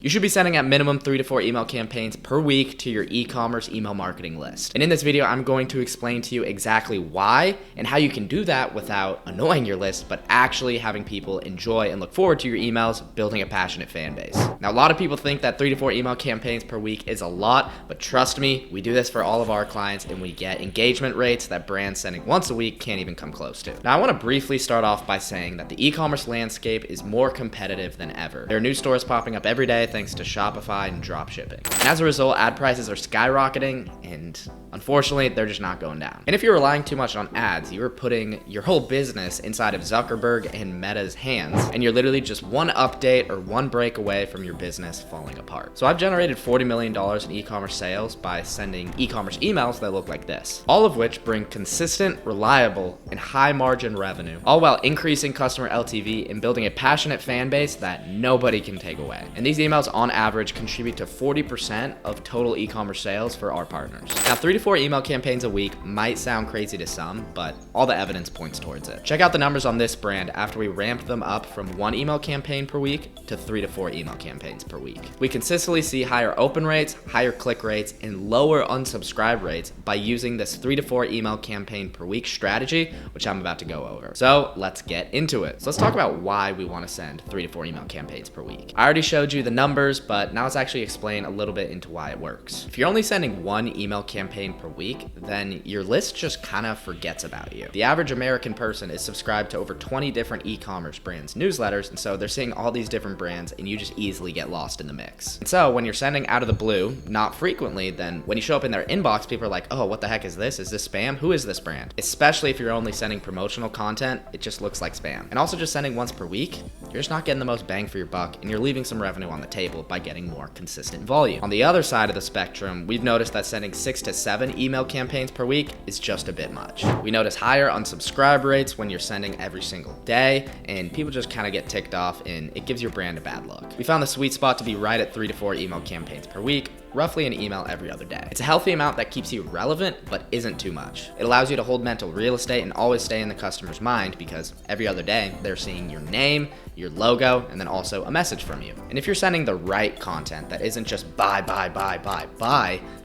You should be sending at minimum 3 to 4 email campaigns per week to your e-commerce email marketing list. And in this video, I'm going to explain to you exactly why and how you can do that without annoying your list, but actually having people enjoy and look forward to your emails, building a passionate fan base. Now, a lot of people think that 3 to 4 email campaigns per week is a lot, but trust me, we do this for all of our clients and we get engagement rates that brands sending once a week can't even come close to. Now, I want to briefly start off by saying that the e-commerce landscape is more competitive than ever. There are new stores popping up every day thanks to Shopify and drop shipping. And as a result, ad prices are skyrocketing and unfortunately, they're just not going down. And if you're relying too much on ads, you are putting your whole business inside of Zuckerberg and Meta's hands, and you're literally just one update or one break away from your business falling apart. So I've generated $40 million in e-commerce sales by sending e-commerce emails that look like this, all of which bring consistent, reliable, and high margin revenue, all while increasing customer LTV and building a passionate fan base that nobody can take away. And these emails on average contribute to 40% of total e-commerce sales for our partners. Now, 3 to 4 email campaigns a week might sound crazy to some, but all the evidence points towards it. Check out the numbers on this brand after we ramped them up from 1 email campaign per week to 3 to 4 email campaigns per week. We consistently see higher open rates, higher click rates, and lower unsubscribe rates by using this 3 to 4 email campaign per week strategy, which I'm about to go over. So let's get into it. So let's talk about why we want to send 3 to 4 email campaigns per week. I already showed you the numbers, but now let's actually explain a little bit into why it works. If you're only sending 1 email campaign per week, then your list just kind of forgets about you. The average American person is subscribed to over 20 different e-commerce brands newsletters, and so they're seeing all these different brands and you just easily get lost in the mix. And so when you're sending out of the blue, not frequently, then when you show up in their inbox, people are like, oh, what the heck is this? Is this spam? Who is this brand? Especially if you're only sending promotional content, it just looks like spam. And also just sending once per week, you're just not getting the most bang for your buck and you're leaving some revenue on the table by getting more consistent volume. On the other side of the spectrum, we've noticed that sending 6 to 7 email campaigns per week is just a bit much. We notice higher unsubscribe rates when you're sending every single day, and people just kind of get ticked off and it gives your brand a bad look. We found the sweet spot to be right at 3 to 4 email campaigns per week, roughly an email every other day. It's a healthy amount that keeps you relevant, but isn't too much. It allows you to hold mental real estate and always stay in the customer's mind because every other day they're seeing your name, your logo, and then also a message from you. And if you're sending the right content that isn't just buy,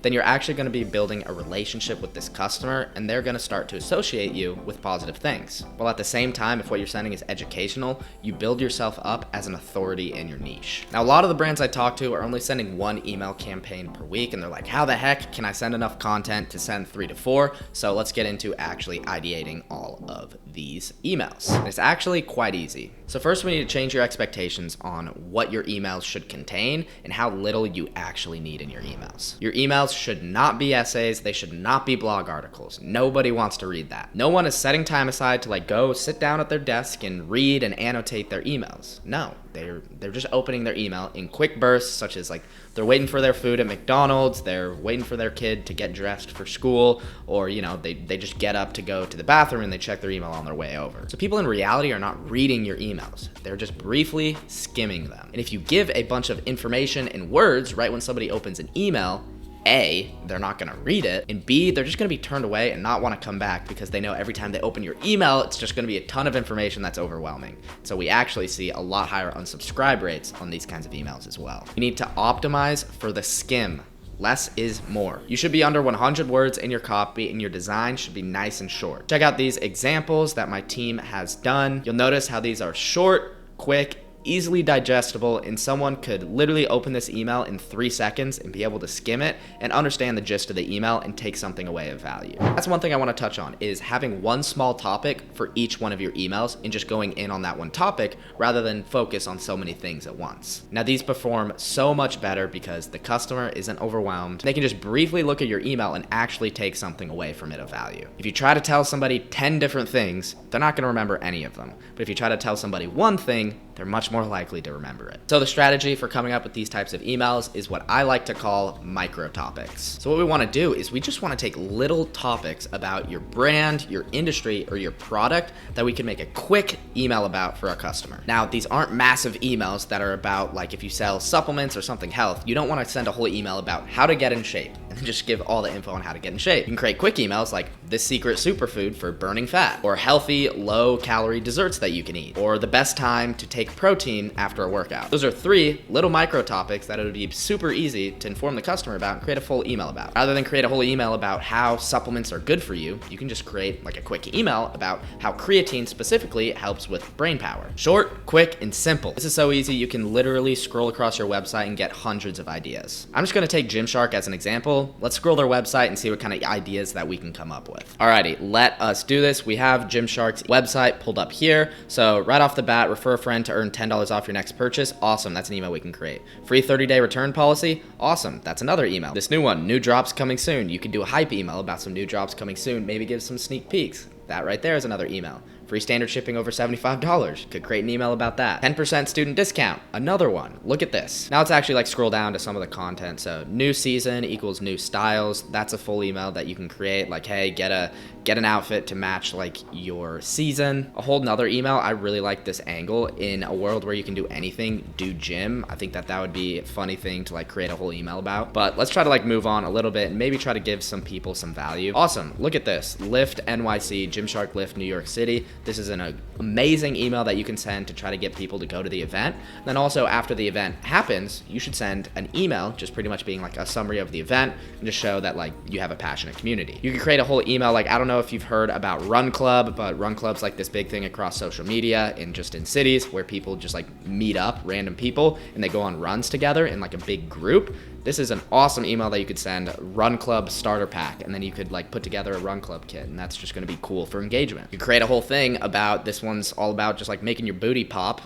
then you're actually going to be building a relationship with this customer and they're going to start to associate you with positive things. While at the same time, if what you're sending is educational, you build yourself up as an authority in your niche. Now, a lot of the brands I talk to are only sending 1 email campaign per week and they're like, how the heck can I send enough content to send 3 to 4? So let's get into actually ideating all of these emails. And it's actually quite easy. So first we need to change your expectations on what your emails should contain and how little you actually need in your emails. Your emails should not be essays. They should not be blog articles. Nobody wants to read that. No one is setting time aside to go sit down at their desk and read and annotate their emails. No, they're just opening their email in quick bursts, such as they're waiting for their food at McDonald's, they're waiting for their kid to get dressed for school, or they just get up to go to the bathroom and they check their email on their way over. So people in reality are not reading your emails. They're just briefly skimming them. And if you give a bunch of information and words right when somebody opens an email, A, they're not going to read it, and B, they're just going to be turned away and not want to come back because they know every time they open your email, it's just going to be a ton of information that's overwhelming. So we actually see a lot higher unsubscribe rates on these kinds of emails as well. You need to optimize for the skim. Less is more. You should be under 100 words in your copy and your design should be nice and short. Check out these examples that my team has done. You'll notice how these are short, quick, easily digestible, and someone could literally open this email in 3 seconds and be able to skim it and understand the gist of the email and take something away of value. That's one thing I want to touch on is having one small topic for each one of your emails and just going in on that one topic rather than focus on so many things at once. Now these perform so much better because the customer isn't overwhelmed. They can just briefly look at your email and actually take something away from it of value. If you try to tell somebody 10 different things, they're not going to remember any of them. But if you try to tell somebody one thing, they're much more likely to remember it. So the strategy for coming up with these types of emails is what I like to call micro topics. So what we want to do is we just want to take little topics about your brand, your industry, or your product that we can make a quick email about for our customer. Now, these aren't massive emails that are about if you sell supplements or something health, you don't want to send a whole email about how to get in shape. and then just give all the info on how to get in shape. You can create quick emails like this secret superfood for burning fat, or healthy, low-calorie desserts that you can eat, or the best time to take protein after a workout. Those are 3 little micro topics that it would be super easy to inform the customer about and create a full email about. Rather than create a whole email about how supplements are good for you, you can just create like a quick email about how creatine specifically helps with brain power. Short, quick, and simple. This is so easy, you can literally scroll across your website and get hundreds of ideas. I'm just gonna take Gymshark as an example. Let's scroll their website and see what kind of ideas that we can come up with. Alrighty, let us do this. We have Gymshark's website pulled up here. So right off the bat, refer a friend to earn $10 off your next purchase. Awesome, that's an email we can create. Free 30-day return policy. Awesome, that's another email. This new one, new drops coming soon. You can do a hype email about some new drops coming soon, maybe give some sneak peeks. That right there is another email. Free standard shipping over $75. Could create an email about that. 10% student discount. Another one. Look at this. Now let's actually like scroll down to some of the content. So new season equals new styles. That's a full email that you can create. Like, hey, get an outfit to match like your season. A whole nother email. I really like this angle. In a world where you can do anything, do gym. I think that would be a funny thing to like create a whole email about. But let's try to like move on a little bit and maybe try to give some people some value. Awesome. Look at this. Lift NYC, Gymshark Lift New York City. This is an amazing email that you can send to try to get people to go to the event. Then also after the event happens, you should send an email just pretty much being like a summary of the event and just show that like you have a passionate community. You can create a whole email like, I don't know if you've heard about Run Club, but Run Club's like this big thing across social media and just in cities where people just like meet up, random people, and they go on runs together in like a big group. This is an awesome email that you could send, Run Club starter pack, and then you could like put together a Run Club kit, and that's just gonna be cool for engagement. You create a whole thing about, this one's all about just like making your booty pop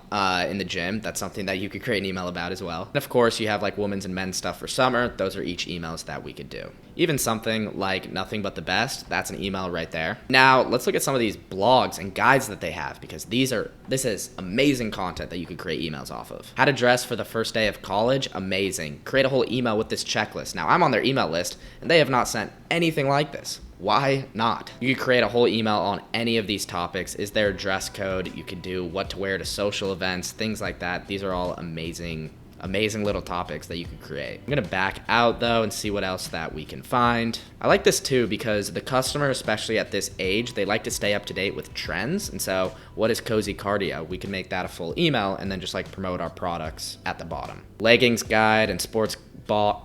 in the gym. That's something that you could create an email about as well. And of course, you have like women's and men's stuff for summer. Those are each emails that we could do. Even something like nothing but the best, that's an email right there. Now, let's look at some of these blogs and guides that they have, because this is amazing content that you could create emails off of. How to dress for the first day of college, amazing. Create a whole email with this checklist. Now, I'm on their email list, and they have not sent anything like this. Why not? You could create a whole email on any of these topics. Is there a dress code? You could do what to wear to social events, things like that. These are all amazing little topics that you could create. I'm gonna back out though and see what else that we can find. I like this too because the customer, especially at this age, they like to stay up to date with trends. And so what is cozy cardio? We can make that a full email and then just like promote our products at the bottom. Leggings guide and sports bra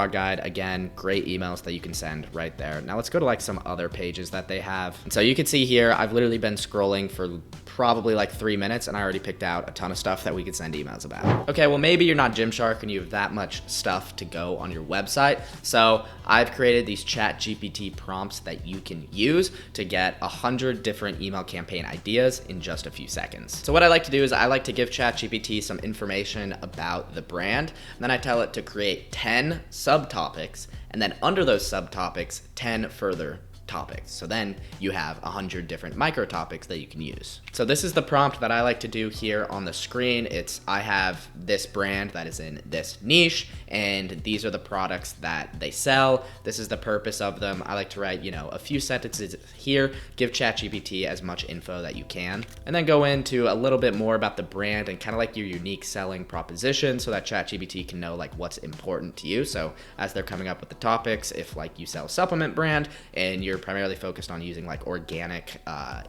guide, again, great emails that you can send right there. Now let's go to like some other pages that they have. And so you can see here, I've literally been scrolling for probably like 3 minutes and I already picked out a ton of stuff that we could send emails about. Okay, well maybe you're not Gymshark and you have that much stuff to go on your website. So I've created these ChatGPT prompts that you can use to get 100 different email campaign ideas in just a few seconds. So what I like to do is I like to give ChatGPT some information about the brand, and then I tell it to create 10 subtopics, and then under those subtopics, 10 further topics. So then you have 100 different micro topics that you can use. So this is the prompt that I like to do here on the screen. I have this brand that is in this niche, and these are the products that they sell. This is the purpose of them. I like to write, a few sentences here, give ChatGPT as much info that you can, and then go into a little bit more about the brand and kind of like your unique selling proposition so that ChatGPT can know like what's important to you. So as they're coming up with the topics, if like you sell a supplement brand and you're primarily focused on using like organic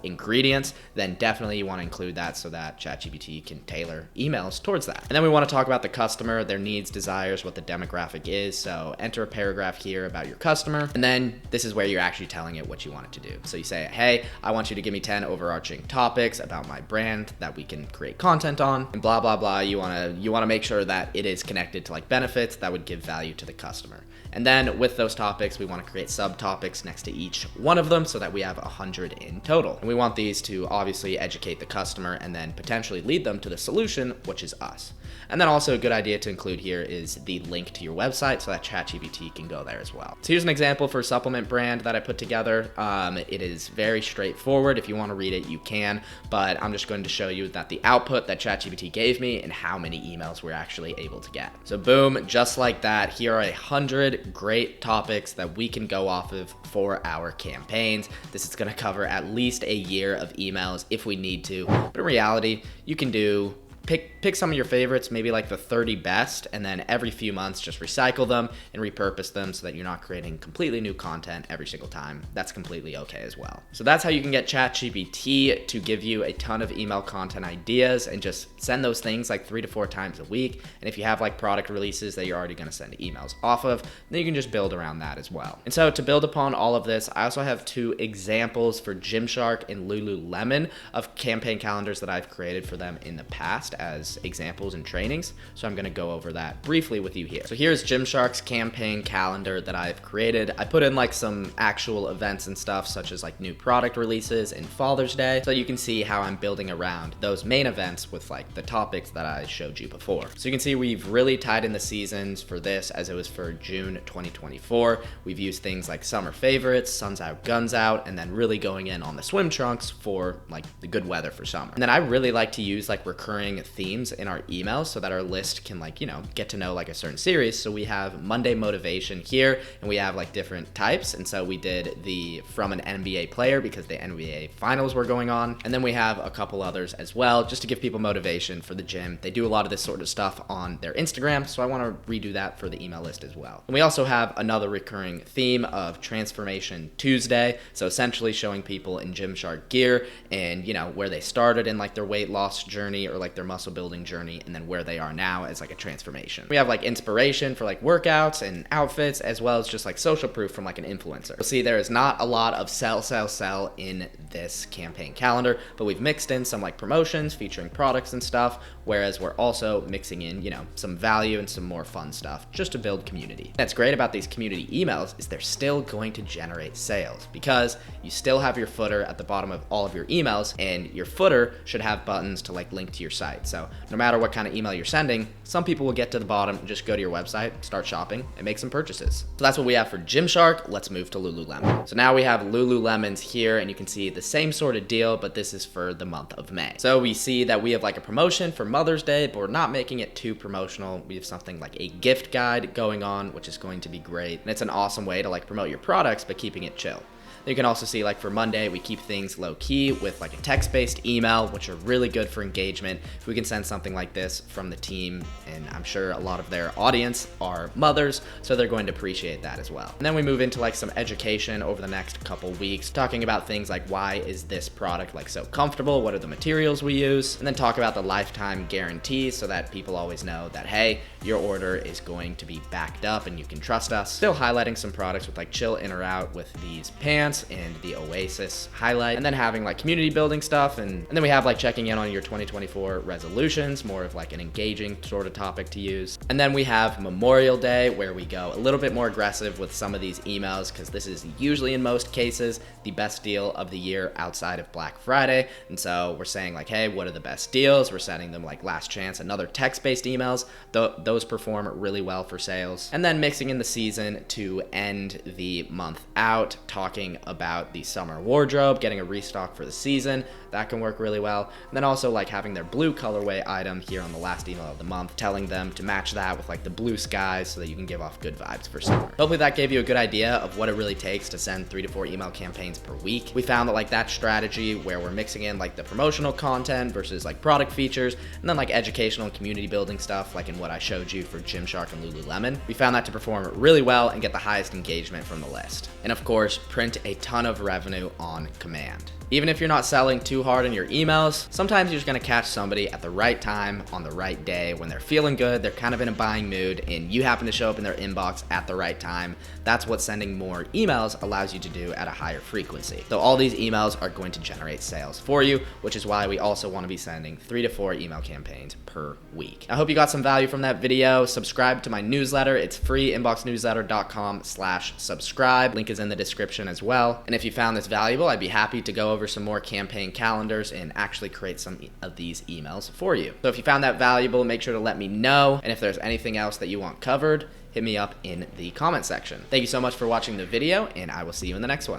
ingredients, then definitely you want to include that so that ChatGPT can tailor emails towards that. And then we want to talk about the customer, their needs, desires, what the demographic is. So enter a paragraph here about your customer, and then this is where you're actually telling it what you want it to do. So you say, hey, I want you to give me 10 overarching topics about my brand that we can create content on, and blah blah blah. You want to make sure that it is connected to like benefits that would give value to the customer. And then with those topics, we want to create subtopics next to each one of them so that we have 100 in total. And we want these to obviously educate the customer and then potentially lead them to the solution, which is us. And then also a good idea to include here is the link to your website so that ChatGPT can go there as well. So here's an example for a supplement brand that I put together. It is very straightforward. If you want to read it, you can, but I'm just going to show you that the output that ChatGPT gave me and how many emails we're actually able to get. So boom, just like that, here are 100 great topics that we can go off of for our campaigns. This is going to cover at least a year of emails if we need to, but in reality, you can do pick some of your favorites, maybe like the 30 best, and then every few months just recycle them and repurpose them so that you're not creating completely new content every single time. That's completely okay as well. So that's how you can get ChatGPT to give you a ton of email content ideas and just send those things like 3 to 4 times a week. And if you have like product releases that you're already going to send emails off of, then you can just build around that as well. And so to build upon all of this, I also have 2 examples for Gymshark and Lululemon of campaign calendars that I've created for them in the past as examples and trainings. So I'm going to go over that briefly with you here. So here's Gymshark's campaign calendar that I've created. I put in like some actual events and stuff such as like new product releases and Father's Day, so you can see how I'm building around those main events with like the topics that I showed you before. So you can see we've really tied in the seasons for this as it was for June 2024. We've used things like summer favorites, suns out, guns out, and then really going in on the swim trunks for like the good weather for summer. And then I really like to use like recurring themes in our emails so that our list can like, you know, get to know like a certain series. So we have Monday motivation here, and we have like different types. And so we did the from an NBA player because the NBA finals were going on. And then we have a couple others as well, just to give people motivation for the gym. They do a lot of this sort of stuff on their Instagram, so I want to redo that for the email list as well. And we also have another recurring theme of Transformation Tuesday. So essentially showing people in Gymshark gear and, you know, where they started in like their weight loss journey or like their muscle building journey, and then where they are now as like a transformation. We have like inspiration for like workouts and outfits, as well as just like social proof from like an influencer. You'll see there is not a lot of sell in this campaign calendar, but we've mixed in some like promotions featuring products and stuff, whereas we're also mixing in, you know, some value and some more fun stuff just to build community. That's great about these community emails is they're still going to generate sales because you still have your footer at the bottom of all of your emails, and your footer should have buttons to like link to your site. So no matter what kind of email you're sending, some people will get to the bottom and just go to your website, start shopping, and make some purchases. So that's what we have for Gymshark. Let's move to Lululemon. So now we have Lululemon's here, and you can see the same sort of deal, but this is for the month of May. So we see that we have like a promotion for Mother's Day, but we're not making it too promotional. We have something like a gift guide going on, which is going to be great. And it's an awesome way to like promote your products, but keeping it chill. You can also see like for Monday, we keep things low key with like a text-based email, which are really good for engagement. If we can send something like this from the team, and I'm sure a lot of their audience are mothers, so they're going to appreciate that as well. And then we move into like some education over the next couple weeks, talking about things like why is this product like so comfortable? What are the materials we use? And then talk about the lifetime guarantee so that people always know that, hey, your order is going to be backed up and you can trust us. Still highlighting some products with like chill in or out with these pants and the Oasis highlight, and then having like community building stuff, and then we have like checking in on your 2024 resolutions, more of like an engaging sort of topic to use. And then we have Memorial Day, where we go a little bit more aggressive with some of these emails, because this is usually in most cases the best deal of the year outside of Black Friday. And so we're saying like, hey, what are the best deals? We're sending them like last chance and other text-based emails. Those perform really well for sales. And then mixing in the season to end the month out, talking about the summer wardrobe, getting a restock for the season. That can work really well. And then also like having their blue colorway item here on the last email of the month, telling them to match that with like the blue skies so that you can give off good vibes for summer. Hopefully that gave you a good idea of what it really takes to send 3 to 4 email campaigns per week. We found that like that strategy where we're mixing in like the promotional content versus like product features, and then like educational and community building stuff like in what I showed you for Gymshark and Lululemon. We found that to perform really well and get the highest engagement from the list. And of course, print a ton of revenue on command. Even if you're not selling too hard in your emails, sometimes you're just gonna catch somebody at the right time on the right day when they're feeling good, they're kind of in a buying mood, and you happen to show up in their inbox at the right time. That's what sending more emails allows you to do at a higher frequency. So all these emails are going to generate sales for you, which is why we also wanna be sending 3 to 4 email campaigns per week. I hope you got some value from that video. Subscribe to my newsletter. It's free, inboxnewsletter.com/subscribe. Link is in the description as well. And if you found this valuable, I'd be happy to go over some more campaign calendars and actually create some of these emails for you. So if you found that valuable, make sure to let me know. And if there's anything else that you want covered, hit me up in the comment section. Thank you so much for watching the video, and I will see you in the next one.